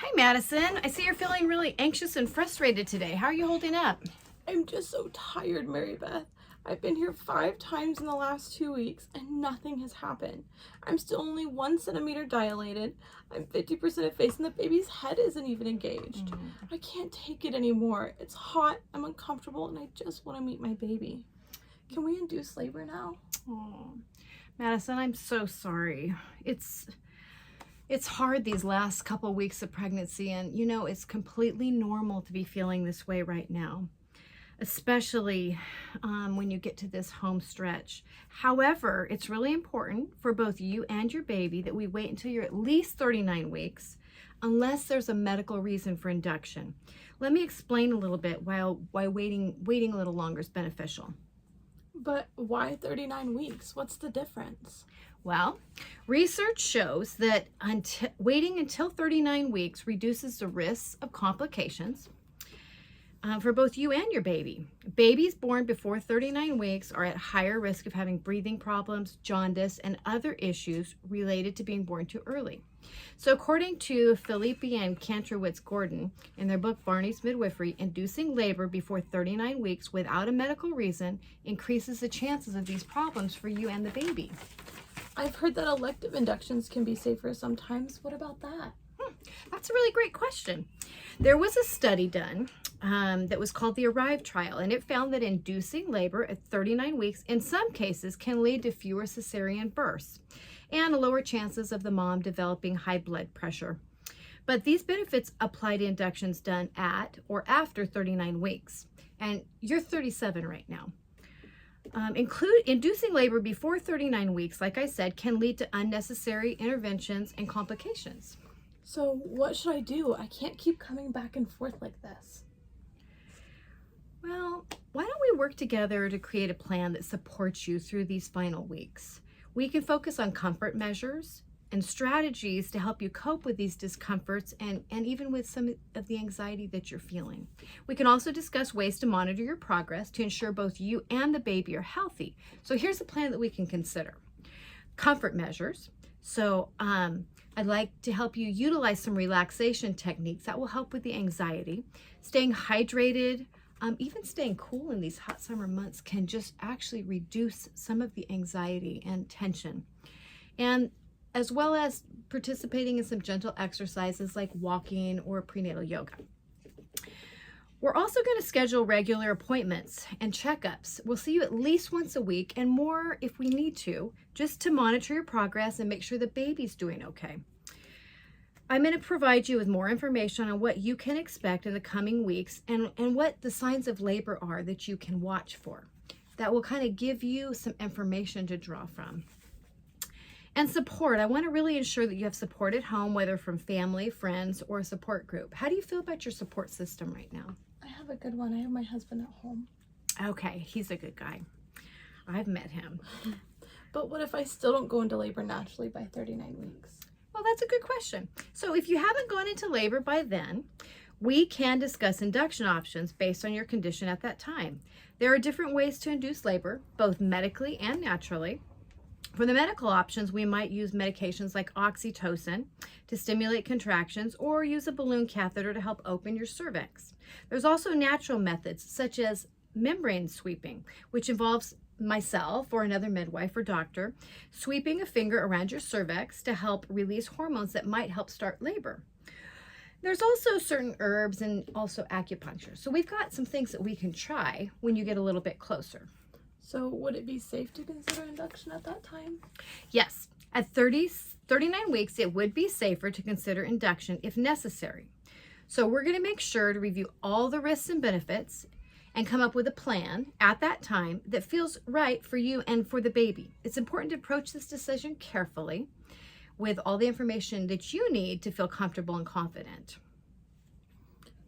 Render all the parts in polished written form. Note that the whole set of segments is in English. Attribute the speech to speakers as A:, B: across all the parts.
A: Hi, Madison. I see you're feeling really anxious and frustrated today. How are you holding up?
B: I'm just so tired, Mary Beth. I've been here 5 times in the last 2 weeks and nothing has happened. I'm still only 1 centimeter dilated. I'm 50% effaced and the baby's head isn't even engaged. I can't take it anymore. It's hot, I'm uncomfortable, and I just want to meet my baby. Can we induce labor now?
A: Oh, Madison, I'm so sorry. It's hard these last couple weeks of pregnancy, and it's completely normal to be feeling this way right now, especially when you get to this home stretch. However, it's really important for both you and your baby that we wait until you're at least 39 weeks, unless there's a medical reason for induction. Let me explain a little bit why waiting a little longer is beneficial.
B: But why 39 weeks? What's the difference?
A: Well, research shows that waiting until 39 weeks reduces the risks of complications for both you and your baby. Babies born before 39 weeks are at higher risk of having breathing problems, jaundice, and other issues related to being born too early. So according to Philippi and Kantrowitz-Gordon in their book Barney's Midwifery, inducing labor before 39 weeks without a medical reason increases the chances of these problems for you and the baby.
B: I've heard that elective inductions can be safer sometimes. What about that?
A: That's a really great question. There was a study done that was called the ARRIVE trial, and it found that inducing labor at 39 weeks in some cases can lead to fewer cesarean births and lower chances of the mom developing high blood pressure. But these benefits apply to inductions done at or after 39 weeks. And you're 37 right now. Inducing labor before 39 weeks, like I said, can lead to unnecessary interventions and complications.
B: So what should I do? I can't keep coming back and forth like this.
A: Well, why don't we work together to create a plan that supports you through these final weeks? We can focus on comfort measures and strategies to help you cope with these discomforts and even with some of the anxiety that you're feeling. We can also discuss ways to monitor your progress to ensure both you and the baby are healthy. So here's a plan that we can consider. Comfort measures. So I'd like to help you utilize some relaxation techniques that will help with the anxiety. Staying hydrated, even staying cool in these hot summer months can just actually reduce some of the anxiety and tension. And as well as participating in some gentle exercises like walking or prenatal yoga. We're also going to schedule regular appointments and checkups. We'll see you at least once a week and more if we need to, just to monitor your progress and make sure the baby's doing okay. I'm going to provide you with more information on what you can expect in the coming weeks and what the signs of labor are that you can watch for. That will kind of give you some information to draw from. And support. I want to really ensure that you have support at home, whether from family, friends, or a support group. How do you feel about your support system right now?
B: I have a good one. I have my husband at home.
A: Okay, he's a good guy. I've met him.
B: But what if I still don't go into labor naturally by 39 weeks?
A: Well, that's a good question. So if you haven't gone into labor by then, we can discuss induction options based on your condition at that time. There are different ways to induce labor, both medically and naturally. For the medical options, we might use medications like oxytocin to stimulate contractions or use a balloon catheter to help open your cervix. There's also natural methods such as membrane sweeping, which involves myself or another midwife or doctor sweeping a finger around your cervix to help release hormones that might help start labor. There's also certain herbs and also acupuncture. So we've got some things that we can try when you get a little bit closer.
B: So would it be safe to consider induction at that time?
A: Yes, at 39 weeks, it would be safer to consider induction if necessary. So we're going to make sure to review all the risks and benefits and come up with a plan at that time that feels right for you and for the baby. It's important to approach this decision carefully with all the information that you need to feel comfortable and confident.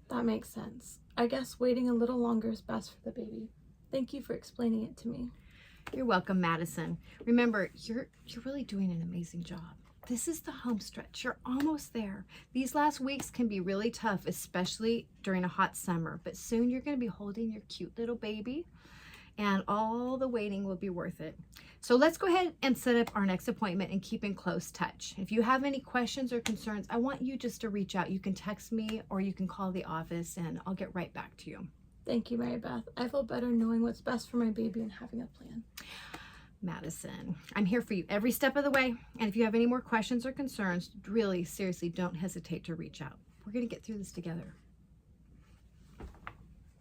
B: That makes sense. I guess waiting a little longer is best for the baby. Thank you for explaining it to me.
A: You're welcome, Madison. Remember, you're really doing an amazing job. This is the home stretch. You're almost there. These last weeks can be really tough, especially during a hot summer, but soon you're going to be holding your cute little baby and all the waiting will be worth it. So let's go ahead and set up our next appointment and keep in close touch. If you have any questions or concerns, I want you just to reach out. You can text me or you can call the office and I'll get right back to you.
B: Thank you, Mary Beth. I feel better knowing what's best for my baby and having a plan.
A: Madison, I'm here for you every step of the way. And if you have any more questions or concerns, really, seriously, don't hesitate to reach out. We're going to get through this together.